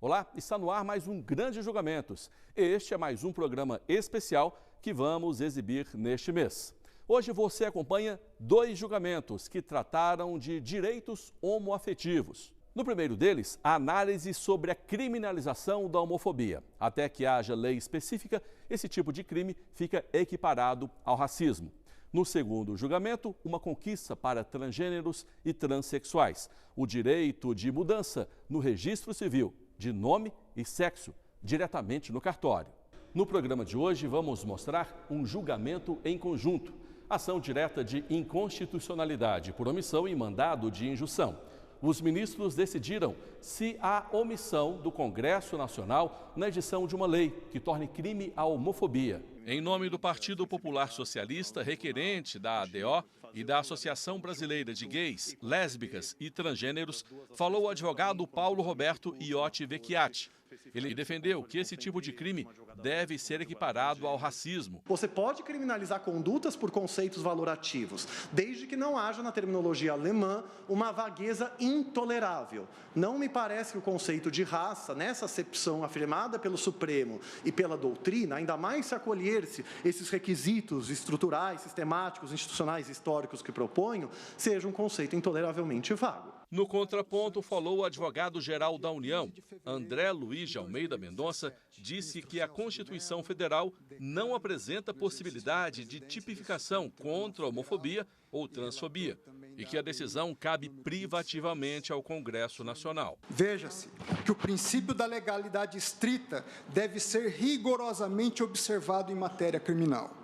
Olá, está no ar mais um Grandes Julgamentos. Este é mais um programa especial que vamos exibir neste mês. Hoje você acompanha 2 julgamentos que trataram de direitos homoafetivos. No primeiro deles, a análise sobre a criminalização da homofobia. Até que haja lei específica, esse tipo de crime fica equiparado ao racismo. No segundo julgamento, uma conquista para transgêneros e transexuais. O direito de mudança no registro civil de nome e sexo diretamente no cartório. No programa de hoje, vamos mostrar um julgamento em conjunto. Ação direta de inconstitucionalidade por omissão e mandado de injunção. Os ministros decidiram se há omissão do Congresso Nacional na edição de uma lei que torne crime a homofobia. Em nome do Partido Popular Socialista, requerente da ADO e da Associação Brasileira de Gays, Lésbicas e Transgêneros, falou o advogado Paulo Roberto Iotti Vecchiati. Ele defendeu que esse tipo de crime deve ser equiparado ao racismo. Você pode criminalizar condutas por conceitos valorativos, desde que não haja na terminologia alemã uma vagueza intolerável. Não me parece que o conceito de raça, nessa acepção afirmada pelo Supremo e pela doutrina, ainda mais se acolher-se esses requisitos estruturais, sistemáticos, institucionais, históricos que proponho, seja um conceito intoleravelmente vago. No contraponto, falou o advogado-geral da União, André Luiz de Almeida Mendonça, disse que a Constituição Federal não apresenta possibilidade de tipificação contra a homofobia ou transfobia e que a decisão cabe privativamente ao Congresso Nacional. Veja-se que o princípio da legalidade estrita deve ser rigorosamente observado em matéria criminal.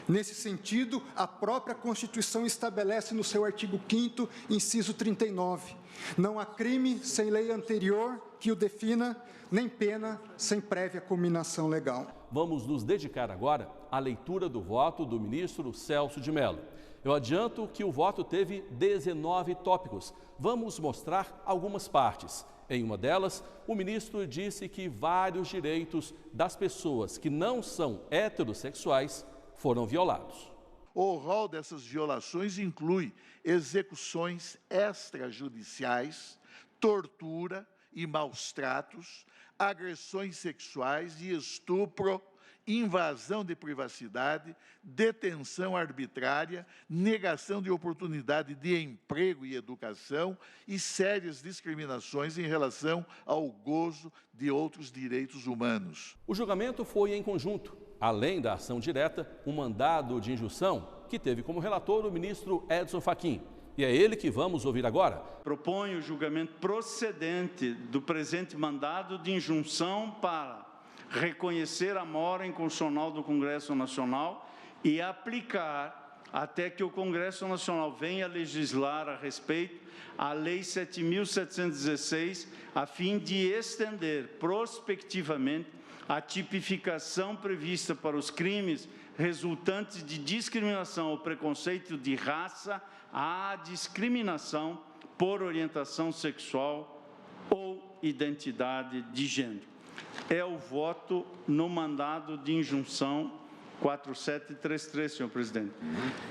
Nesse sentido, a própria Constituição estabelece no seu artigo 5º, inciso 39, não há crime sem lei anterior que o defina, nem pena sem prévia cominação legal. Vamos nos dedicar agora à leitura do voto do ministro Celso de Mello. Eu adianto que o voto teve 19 tópicos. Vamos mostrar algumas partes. Em uma delas, o ministro disse que vários direitos das pessoas que não são heterossexuais foram violados. O rol dessas violações inclui execuções extrajudiciais, tortura e maus-tratos, agressões sexuais e estupro, invasão de privacidade, detenção arbitrária, negação de oportunidade de emprego e educação e sérias discriminações em relação ao gozo de outros direitos humanos. O julgamento foi em conjunto. Além da ação direta, um mandado de injunção que teve como relator o ministro Edson Fachin. E é ele que vamos ouvir agora. Proponho o julgamento procedente do presente mandado de injunção para reconhecer a mora inconstitucional do Congresso Nacional e aplicar, até que o Congresso Nacional venha legislar a respeito, a Lei 7.716, a fim de estender prospectivamente a tipificação prevista para os crimes resultantes de discriminação ou preconceito de raça à discriminação por orientação sexual ou identidade de gênero. É o voto no mandado de injunção 4733, senhor presidente.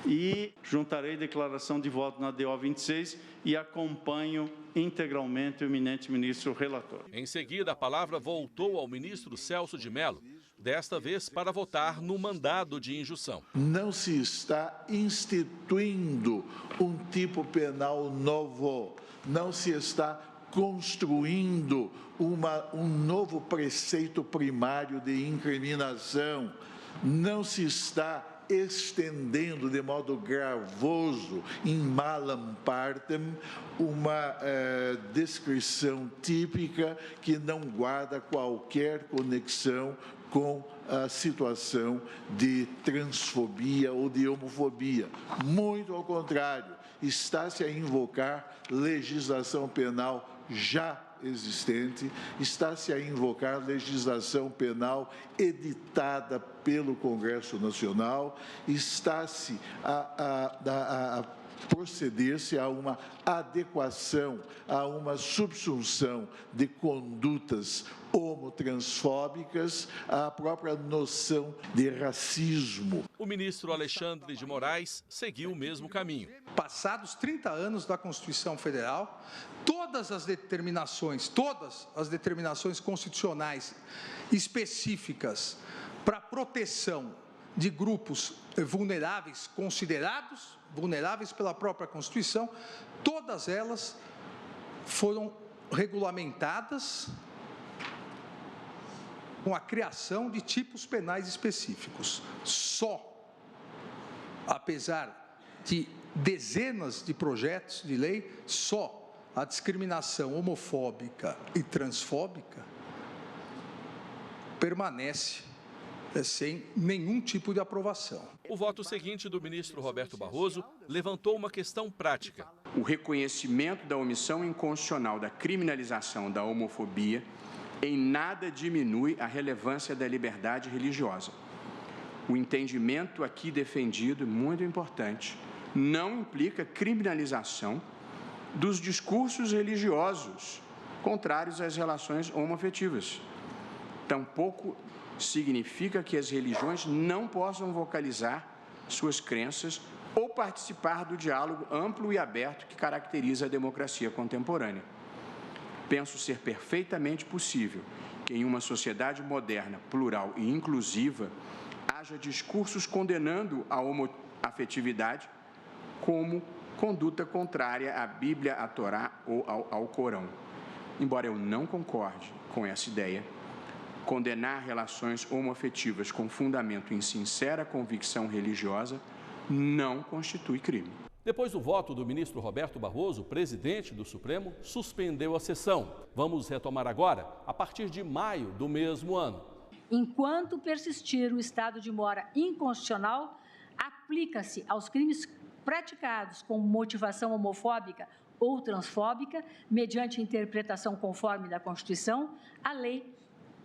E juntarei declaração de voto na DO 26 e acompanho integralmente o eminente ministro relator. Em seguida, a palavra voltou ao ministro Celso de Mello, desta vez para votar no mandado de injunção. Não se está instituindo um tipo penal novo, não se está construindo um novo preceito primário de incriminação, não se está estendendo de modo gravoso, in malam partem, uma descrição típica que não guarda qualquer conexão com a situação de transfobia ou de homofobia. Muito ao contrário, está-se a invocar legislação penal já existente, está-se a invocar legislação penal editada pelo Congresso Nacional, está-se a proceder-se a uma adequação, a uma subsunção de condutas homotransfóbicas à própria noção de racismo. O ministro Alexandre de Moraes seguiu o mesmo caminho. Passados 30 anos da Constituição Federal, todas as determinações constitucionais específicas para proteção de grupos vulneráveis, considerados vulneráveis pela própria Constituição, todas elas foram regulamentadas com a criação de tipos penais específicos. Só, apesar de dezenas de projetos de lei, só a discriminação homofóbica e transfóbica permanece sem nenhum tipo de aprovação. O voto seguinte do ministro Roberto Barroso levantou uma questão prática. O reconhecimento da omissão inconstitucional da criminalização da homofobia em nada diminui a relevância da liberdade religiosa. O entendimento aqui defendido, muito importante, não implica criminalização dos discursos religiosos contrários às relações homoafetivas. Tampouco significa que as religiões não possam vocalizar suas crenças ou participar do diálogo amplo e aberto que caracteriza a democracia contemporânea. Penso ser perfeitamente possível que em uma sociedade moderna, plural e inclusiva, haja discursos condenando a homoafetividade como conduta contrária à Bíblia, à Torá ou ao Corão. Embora eu não concorde com essa ideia, condenar relações homoafetivas com fundamento em sincera convicção religiosa não constitui crime. Depois do voto do ministro Roberto Barroso, presidente do Supremo suspendeu a sessão. Vamos retomar agora, a partir de maio do mesmo ano. Enquanto persistir o estado de mora inconstitucional, aplica-se aos crimes praticados com motivação homofóbica ou transfóbica, mediante interpretação conforme da Constituição, a Lei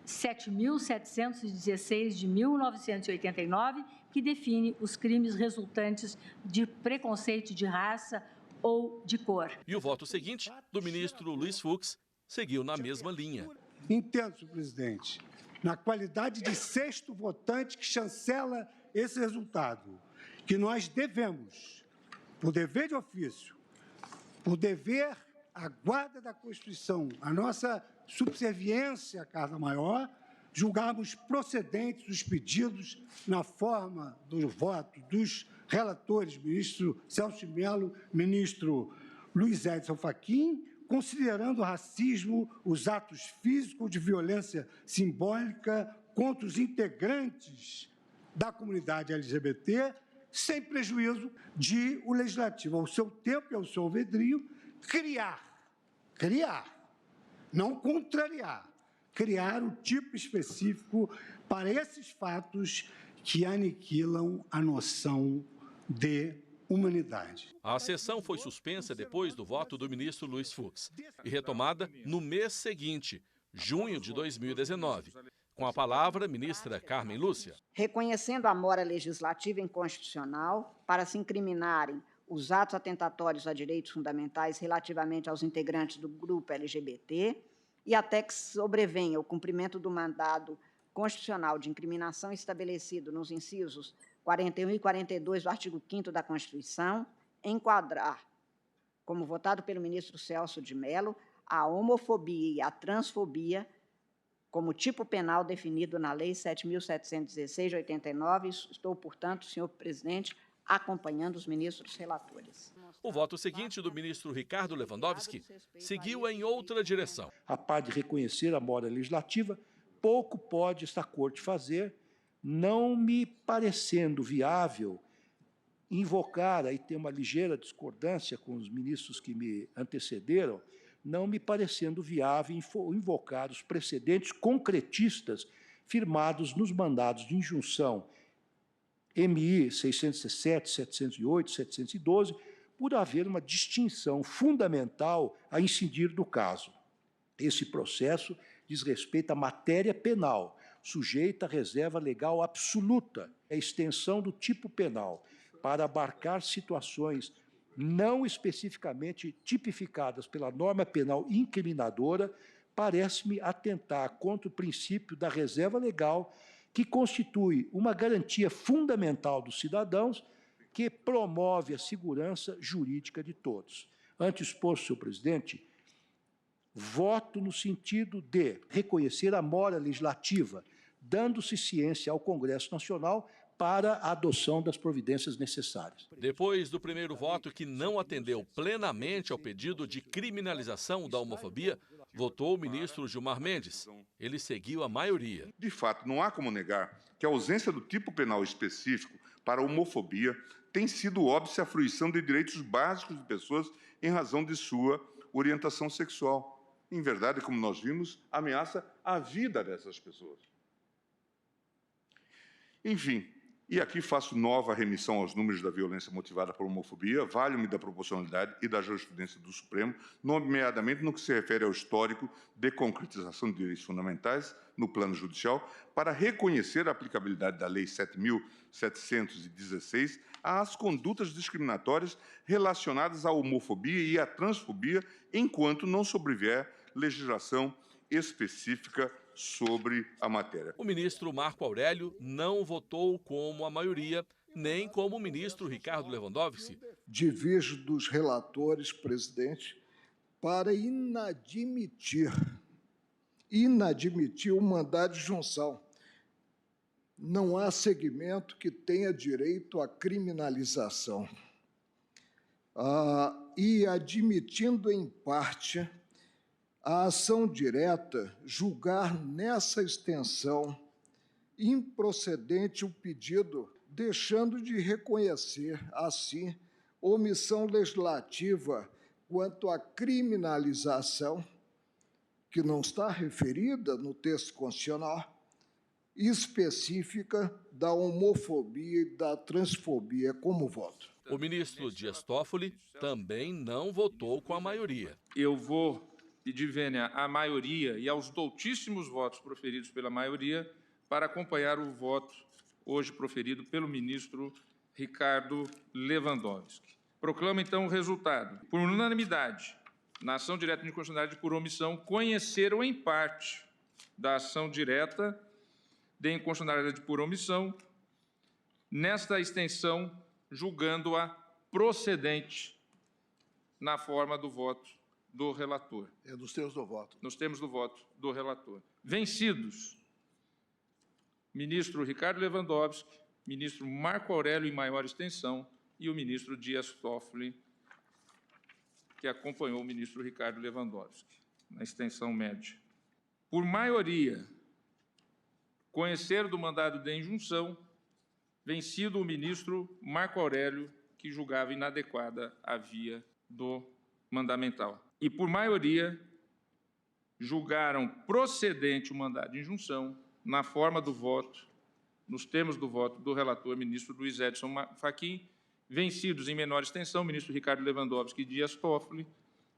7.716 de 1989, que define os crimes resultantes de preconceito de raça ou de cor. E o voto seguinte, do ministro Luiz Fux, seguiu na mesma linha. Entendo, senhor presidente, na qualidade de sexto votante que chancela esse resultado, que nós devemos, por dever de ofício, por dever à guarda da Constituição, a nossa subserviência à Casa Maior, julgarmos procedentes os pedidos na forma do voto dos relatores, ministro Celso de Mello, ministro Luiz Edson Fachin, considerando o racismo, os atos físicos de violência simbólica contra os integrantes da comunidade LGBT, sem prejuízo de o Legislativo, ao seu tempo e ao seu alvedrio, criar, não contrariar, criar o tipo específico para esses fatos que aniquilam a noção de humanidade. A sessão foi suspensa depois do voto do ministro Luiz Fux e retomada no mês seguinte, junho de 2019. Com a palavra, ministra Carmen Lúcia. Reconhecendo a mora legislativa inconstitucional para se incriminarem os atos atentatórios a direitos fundamentais relativamente aos integrantes do grupo LGBT e até que sobrevenha o cumprimento do mandado constitucional de incriminação estabelecido nos incisos 41 e 42 do artigo 5º da Constituição, enquadrar, como votado pelo ministro Celso de Mello, a homofobia e a transfobia como tipo penal definido na Lei 7.716 de 89. Estou, portanto, senhor presidente, acompanhando os ministros relatores. O voto seguinte do ministro Ricardo Lewandowski seguiu em outra direção. A par de reconhecer a mora legislativa, pouco pode esta Corte fazer, não me parecendo viável invocar, aí tem uma ligeira discordância com os ministros que me antecederam, não me parecendo viável invocar os precedentes concretistas firmados nos mandados de injunção MI 607, 708, 712, por haver uma distinção fundamental a incidir do caso. Esse processo diz respeito à matéria penal, sujeita à reserva legal absoluta, a extensão do tipo penal, para abarcar situações não especificamente tipificadas pela norma penal incriminadora, parece-me atentar contra o princípio da reserva legal, que constitui uma garantia fundamental dos cidadãos, que promove a segurança jurídica de todos. Ante o exposto, senhor presidente, voto no sentido de reconhecer a mora legislativa, dando-se ciência ao Congresso Nacional para a adoção das providências necessárias. Depois do primeiro voto, que não atendeu plenamente ao pedido de criminalização da homofobia, votou o ministro Gilmar Mendes. Ele seguiu a maioria. De fato, não há como negar que a ausência do tipo penal específico para a homofobia tem sido óbice à fruição de direitos básicos de pessoas em razão de sua orientação sexual. Em verdade, como nós vimos, ameaça a vida dessas pessoas. Enfim, e aqui faço nova remissão aos números da violência motivada por homofobia, valho-me da proporcionalidade e da jurisprudência do Supremo, nomeadamente no que se refere ao histórico de concretização de direitos fundamentais no plano judicial, para reconhecer a aplicabilidade da Lei 7.716 às condutas discriminatórias relacionadas à homofobia e à transfobia, enquanto não sobrevier legislação específica sobre a matéria. O ministro Marco Aurélio não votou como a maioria, nem como o ministro Ricardo Lewandowski. Divirjo dos relatores, presidente, para inadmitir o mandado de junção. Não há segmento que tenha direito à criminalização. E admitindo em parte a ação direta, julgar nessa extensão improcedente o pedido, deixando de reconhecer, assim, omissão legislativa quanto à criminalização, que não está referida no texto constitucional, específica da homofobia e da transfobia como voto. O ministro Dias Toffoli também não votou com a maioria. Eu vou pedir vênia à maioria e aos doutíssimos votos proferidos pela maioria para acompanhar o voto hoje proferido pelo ministro Ricardo Lewandowski. Proclamo, então, o resultado. Por unanimidade, na ação direta de inconstitucionalidade por omissão, conheceram em parte da ação direta de inconstitucionalidade por omissão, nesta extensão, julgando-a procedente na forma do voto do relator. Nos termos do voto. Nos termos do voto do relator. Vencidos, ministro Ricardo Lewandowski, ministro Marco Aurélio em maior extensão e o ministro Dias Toffoli, que acompanhou o ministro Ricardo Lewandowski, na extensão média. Por maioria, conhecer do mandado de injunção, vencido o ministro Marco Aurélio, que julgava inadequada a via do mandamental. E, por maioria, julgaram procedente o mandado de injunção na forma do voto, nos termos do voto do relator, ministro Luiz Edson Fachin, vencidos em menor extensão, ministro Ricardo Lewandowski e Dias Toffoli,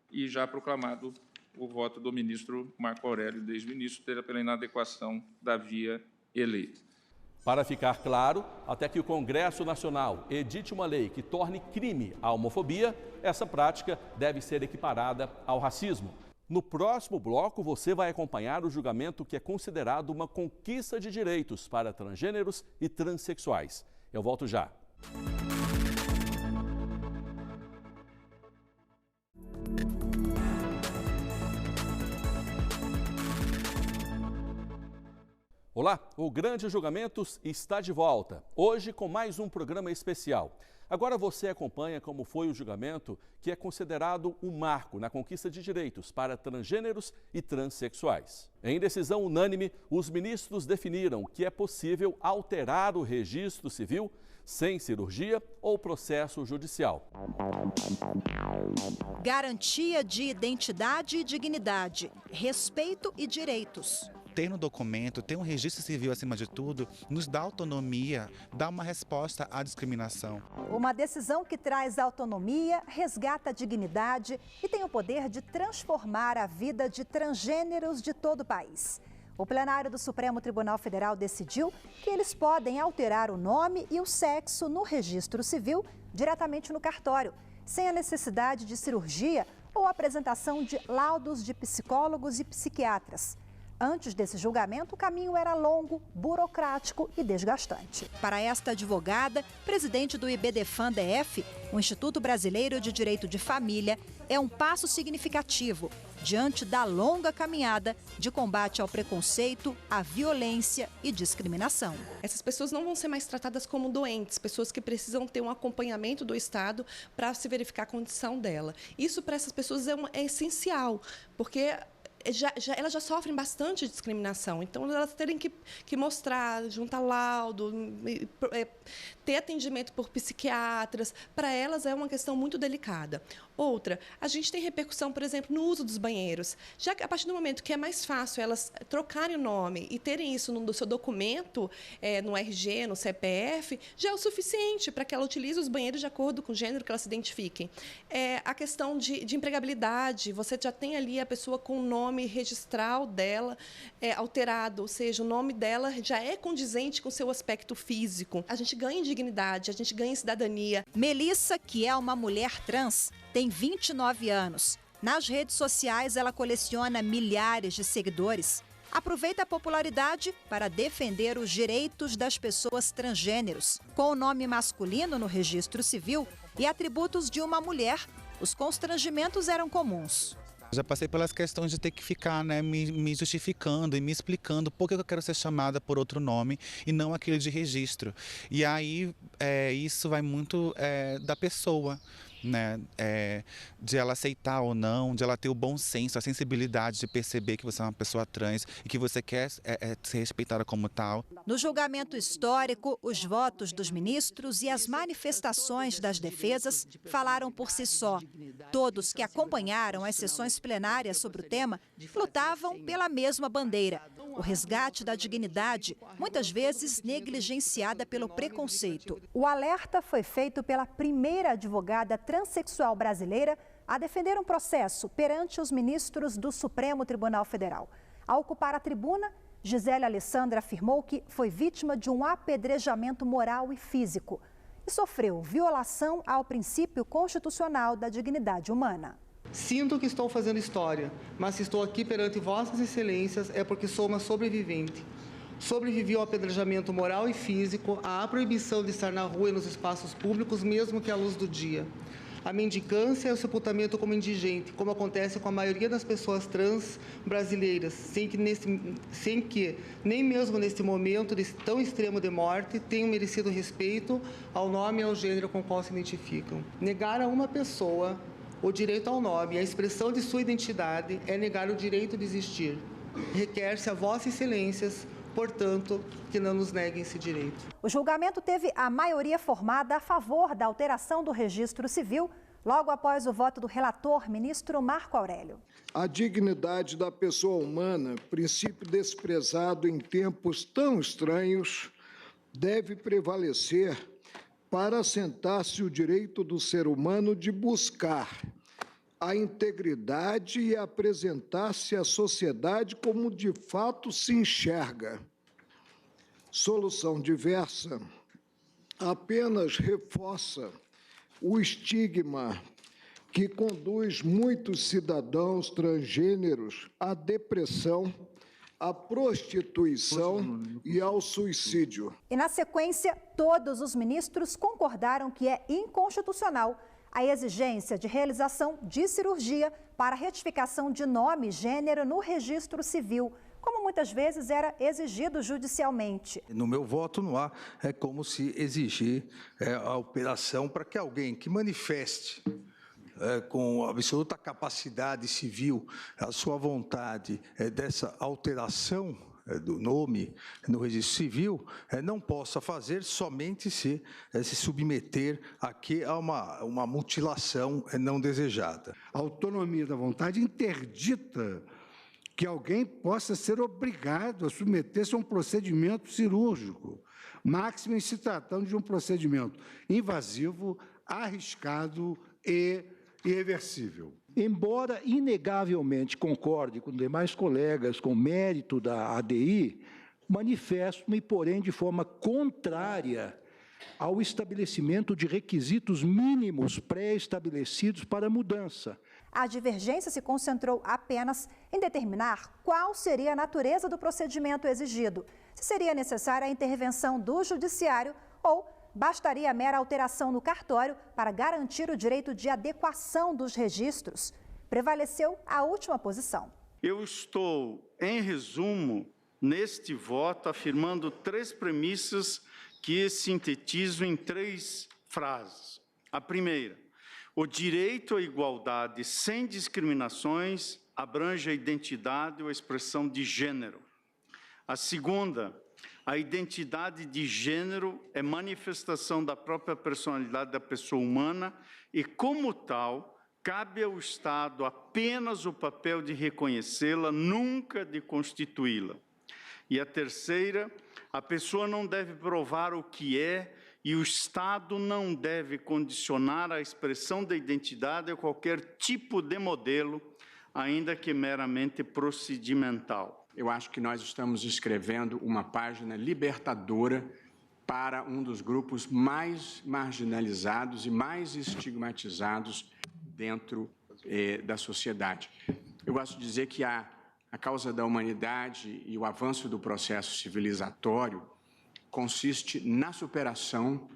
e já proclamado o voto do ministro Marco Aurélio desde o início, pela inadequação da via eleita. Para ficar claro, até que o Congresso Nacional edite uma lei que torne crime a homofobia, essa prática deve ser equiparada ao racismo. No próximo bloco, você vai acompanhar o julgamento que é considerado uma conquista de direitos para transgêneros e transexuais. Eu volto já. Olá, o Grande Julgamentos está de volta, hoje com mais um programa especial. Agora você acompanha como foi o julgamento que é considerado um marco na conquista de direitos para transgêneros e transexuais. Em decisão unânime, os ministros definiram que é possível alterar o registro civil sem cirurgia ou processo judicial. Garantia de identidade e dignidade, respeito e direitos. Ter no documento, ter um registro civil acima de tudo, nos dá autonomia, dá uma resposta à discriminação. Uma decisão que traz autonomia, resgata a dignidade e tem o poder de transformar a vida de transgêneros de todo o país. O plenário do Supremo Tribunal Federal decidiu que eles podem alterar o nome e o sexo no registro civil diretamente no cartório. sem a necessidade de cirurgia ou apresentação de laudos de psicólogos e psiquiatras. Antes desse julgamento, o caminho era longo, burocrático e desgastante. Para esta advogada, presidente do IBDFAN-DF, o Instituto Brasileiro de Direito de Família, é um passo significativo diante da longa caminhada de combate ao preconceito, à violência e discriminação. Essas pessoas não vão ser mais tratadas como doentes, pessoas que precisam ter um acompanhamento do Estado para se verificar a condição dela. Isso para essas pessoas é essencial, porque elas já sofrem bastante discriminação, então elas terem que mostrar, juntar laudo, ter atendimento por psiquiatras, para elas é uma questão muito delicada. Outra, a gente tem repercussão, por exemplo, no uso dos banheiros. Já que a partir do momento que é mais fácil elas trocarem o nome e terem isso no seu documento, no RG, no CPF, já é o suficiente para que ela utilize os banheiros de acordo com o gênero que elas se identifiquem. A questão de empregabilidade, você já tem ali a pessoa com o nome registral dela alterado, ou seja, o nome dela já é condizente com o seu aspecto físico. A gente ganha em dignidade, a gente ganha em cidadania. Melissa, que é uma mulher trans, tem 29 anos. Nas redes sociais, ela coleciona milhares de seguidores. Aproveita a popularidade para defender os direitos das pessoas transgêneros. Com o nome masculino no registro civil e atributos de uma mulher, os constrangimentos eram comuns. Já passei pelas questões de ter que ficar me justificando e me explicando por que eu quero ser chamada por outro nome e não aquele de registro. E aí isso vai muito da pessoa, né? De ela aceitar ou não, de ela ter o bom senso, a sensibilidade de perceber que você é uma pessoa trans e que você quer ser respeitada como tal. No julgamento histórico, os votos dos ministros e as manifestações das defesas falaram por si só. Todos que acompanharam as sessões plenárias sobre o tema lutavam pela mesma bandeira: o resgate da dignidade, muitas vezes negligenciada pelo preconceito. O alerta foi feito pela primeira advogada transexual brasileira a defender um processo perante os ministros do Supremo Tribunal Federal. Ao ocupar a tribuna, Gisele Alessandra afirmou que foi vítima de um apedrejamento moral e físico e sofreu violação ao princípio constitucional da dignidade humana. Sinto que estou fazendo história, mas se estou aqui perante vossas excelências é porque sou uma sobrevivente. Sobrevivi ao apedrejamento moral e físico, à proibição de estar na rua e nos espaços públicos, mesmo que à luz do dia. A mendicância e o sepultamento como indigente, como acontece com a maioria das pessoas trans brasileiras, sem que nem mesmo neste momento tão extremo de morte, tenham merecido respeito ao nome e ao gênero com o qual se identificam. Negar a uma pessoa o direito ao nome e a expressão de sua identidade é negar o direito de existir. Requer-se a vossas excelências, portanto, que não nos neguem esse direito. O julgamento teve a maioria formada a favor da alteração do registro civil, logo após o voto do relator, ministro Marco Aurélio. A dignidade da pessoa humana, princípio desprezado em tempos tão estranhos, deve prevalecer para assentar-se o direito do ser humano de buscar a integridade e apresentar-se à sociedade como de fato se enxerga. Solução diversa apenas reforça o estigma que conduz muitos cidadãos transgêneros à depressão, à prostituição e ao suicídio. E na sequência, todos os ministros concordaram que é inconstitucional a exigência de realização de cirurgia para retificação de nome e gênero no registro civil, como muitas vezes era exigido judicialmente. No meu voto não há como se exigir a operação para que alguém que manifeste com absoluta capacidade civil a sua vontade dessa alteração do nome no registro civil, não possa fazer somente se submeter aqui a uma mutilação não desejada. A autonomia da vontade interdita que alguém possa ser obrigado a submeter-se a um procedimento cirúrgico, máximo em se tratando de um procedimento invasivo, arriscado e irreversível. Embora inegavelmente concorde com demais colegas com o mérito da ADI, manifesto-me, porém, de forma contrária ao estabelecimento de requisitos mínimos pré-estabelecidos para a mudança. A divergência se concentrou apenas em determinar qual seria a natureza do procedimento exigido, se seria necessária a intervenção do judiciário ou bastaria a mera alteração no cartório para garantir o direito de adequação dos registros. Prevaleceu a última posição. Eu estou, em resumo, neste voto, afirmando 3 premissas que sintetizo em 3 frases. A primeira: o direito à igualdade sem discriminações abrange a identidade ou a expressão de gênero. A segunda: a identidade de gênero é manifestação da própria personalidade da pessoa humana e, como tal, cabe ao Estado apenas o papel de reconhecê-la, nunca de constituí-la. E a terceira: a pessoa não deve provar o que é e o Estado não deve condicionar a expressão da identidade a qualquer tipo de modelo, ainda que meramente procedimental. Eu acho que nós estamos escrevendo uma página libertadora para um dos grupos mais marginalizados e mais estigmatizados dentro da sociedade. Eu gosto de dizer que a causa da humanidade e o avanço do processo civilizatório consiste na superação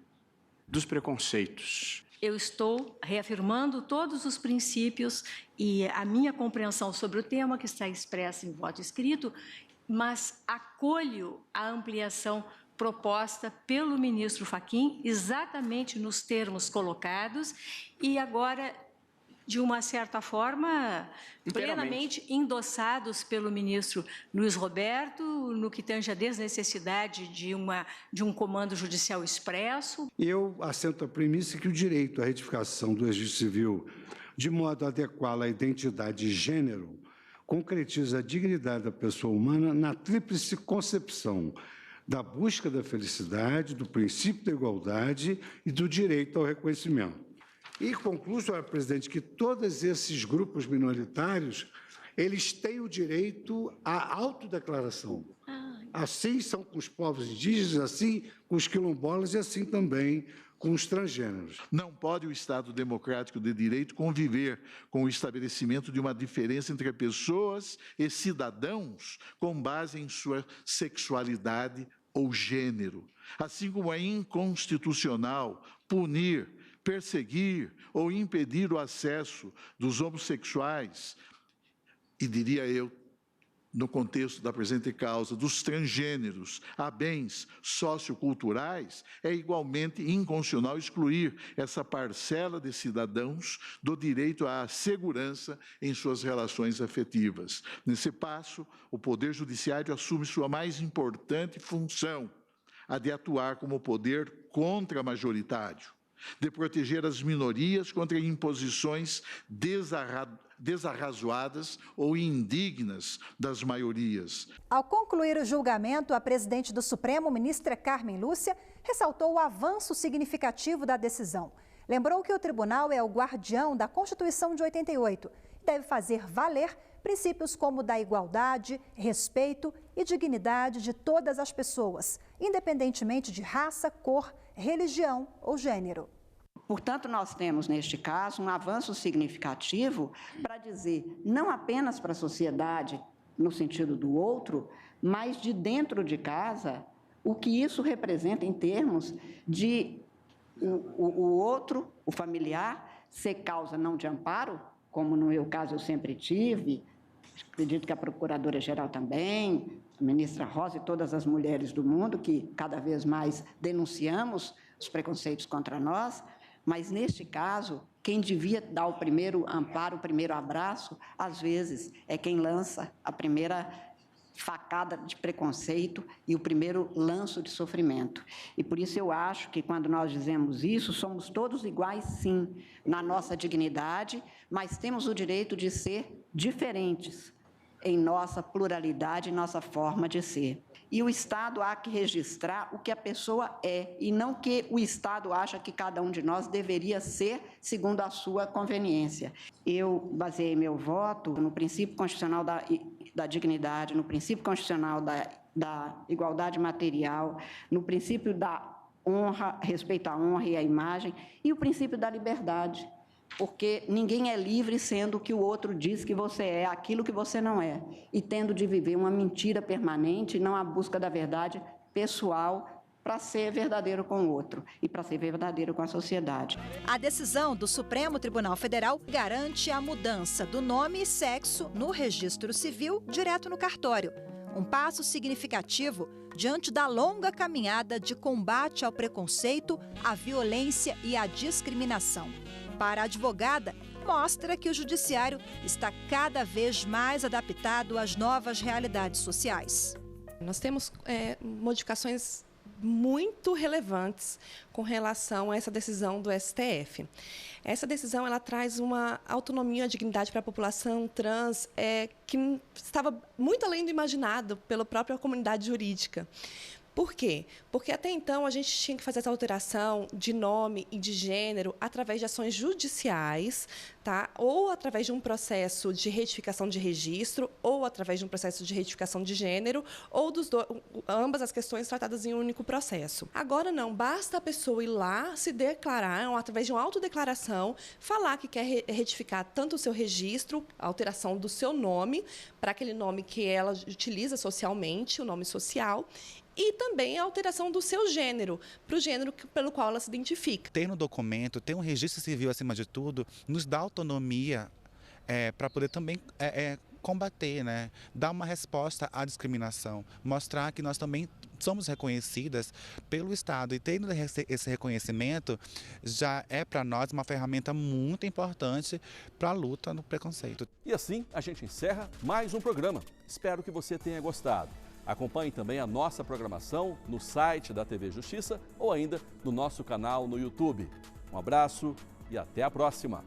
dos preconceitos. Eu estou reafirmando todos os princípios e a minha compreensão sobre o tema que está expressa em voto escrito, mas acolho a ampliação proposta pelo ministro Fachin, exatamente nos termos colocados, e agora, de uma certa forma, plenamente endossados pelo ministro Luiz Roberto, no que tange a desnecessidade de um comando judicial expresso. Eu assento a premissa que o direito à retificação do registro civil, de modo a adequá-la à identidade de gênero, concretiza a dignidade da pessoa humana na tríplice concepção da busca da felicidade, do princípio da igualdade e do direito ao reconhecimento. E concluo, senhora presidente, que todos esses grupos minoritários, eles têm o direito à autodeclaração. Assim são com os povos indígenas, assim com os quilombolas e assim também com os transgêneros. Não pode o Estado democrático de direito conviver com o estabelecimento de uma diferença entre pessoas e cidadãos com base em sua sexualidade ou gênero. Assim como é inconstitucional punir, perseguir ou impedir o acesso dos homossexuais, e diria eu, no contexto da presente causa, dos transgêneros a bens socioculturais, é igualmente inconstitucional excluir essa parcela de cidadãos do direito à segurança em suas relações afetivas. Nesse passo, o Poder Judiciário assume sua mais importante função, a de atuar como poder contra-majoritário, de proteger as minorias contra imposições desarrazoadas ou indignas das maiorias. Ao concluir o julgamento, a presidente do Supremo, ministra Carmen Lúcia, ressaltou o avanço significativo da decisão. Lembrou que o tribunal é o guardião da Constituição de 88 e deve fazer valer princípios como da igualdade, respeito e dignidade de todas as pessoas, independentemente de raça, cor, religião ou gênero. Portanto, nós temos, neste caso, um avanço significativo para dizer, não apenas para a sociedade, no sentido do outro, mas de dentro de casa, o que isso representa em termos de o outro, o familiar, ser causa não de amparo, como no meu caso eu sempre tive, acredito que a Procuradora-Geral também, a ministra Rosa e todas as mulheres do mundo, que cada vez mais denunciamos os preconceitos contra nós, mas, neste caso, quem devia dar o primeiro amparo, o primeiro abraço, às vezes, é quem lança a primeira facada de preconceito e o primeiro lanço de sofrimento. E por isso eu acho que, quando nós dizemos isso, somos todos iguais, sim, na nossa dignidade, mas temos o direito de ser diferentes em nossa pluralidade, em nossa forma de ser. E o Estado há que registrar o que a pessoa é, e não que o Estado acha que cada um de nós deveria ser segundo a sua conveniência. Eu baseei meu voto no princípio constitucional da dignidade, no princípio constitucional da igualdade material, no princípio da respeito à honra e à imagem, e o princípio da liberdade, porque ninguém é livre sendo que o outro diz que você é aquilo que você não é, e tendo de viver uma mentira permanente, não a busca da verdade pessoal, para ser verdadeiro com o outro e para ser verdadeiro com a sociedade. A decisão do Supremo Tribunal Federal garante a mudança do nome e sexo no registro civil direto no cartório. Um passo significativo diante da longa caminhada de combate ao preconceito, à violência e à discriminação. Para a advogada, mostra que o judiciário está cada vez mais adaptado às novas realidades sociais. Nós temos modificações muito relevantes com relação a essa decisão do STF. Essa decisão ela traz uma autonomia e dignidade para a população trans que estava muito além do imaginado pela própria comunidade jurídica. Por quê? Porque até então a gente tinha que fazer essa alteração de nome e de gênero através de ações judiciais, tá? Ou através de um processo de retificação de registro, ou através de um processo de retificação de gênero, ou ambas as questões tratadas em um único processo. Agora não, basta a pessoa ir lá, se declarar, através de uma autodeclaração, falar que quer retificar tanto o seu registro, a alteração do seu nome, para aquele nome que ela utiliza socialmente, o nome social, e também a alteração do seu gênero, para o gênero pelo qual ela se identifica. Ter no documento, ter um registro civil acima de tudo, nos dá autonomia para poder também combater, né? Dar uma resposta à discriminação, mostrar que nós também somos reconhecidas pelo Estado. E tendo esse reconhecimento, já é para nós uma ferramenta muito importante para a luta no preconceito. E assim a gente encerra mais um programa. Espero que você tenha gostado. Acompanhe também a nossa programação no site da TV Justiça ou ainda no nosso canal no YouTube. Um abraço e até a próxima!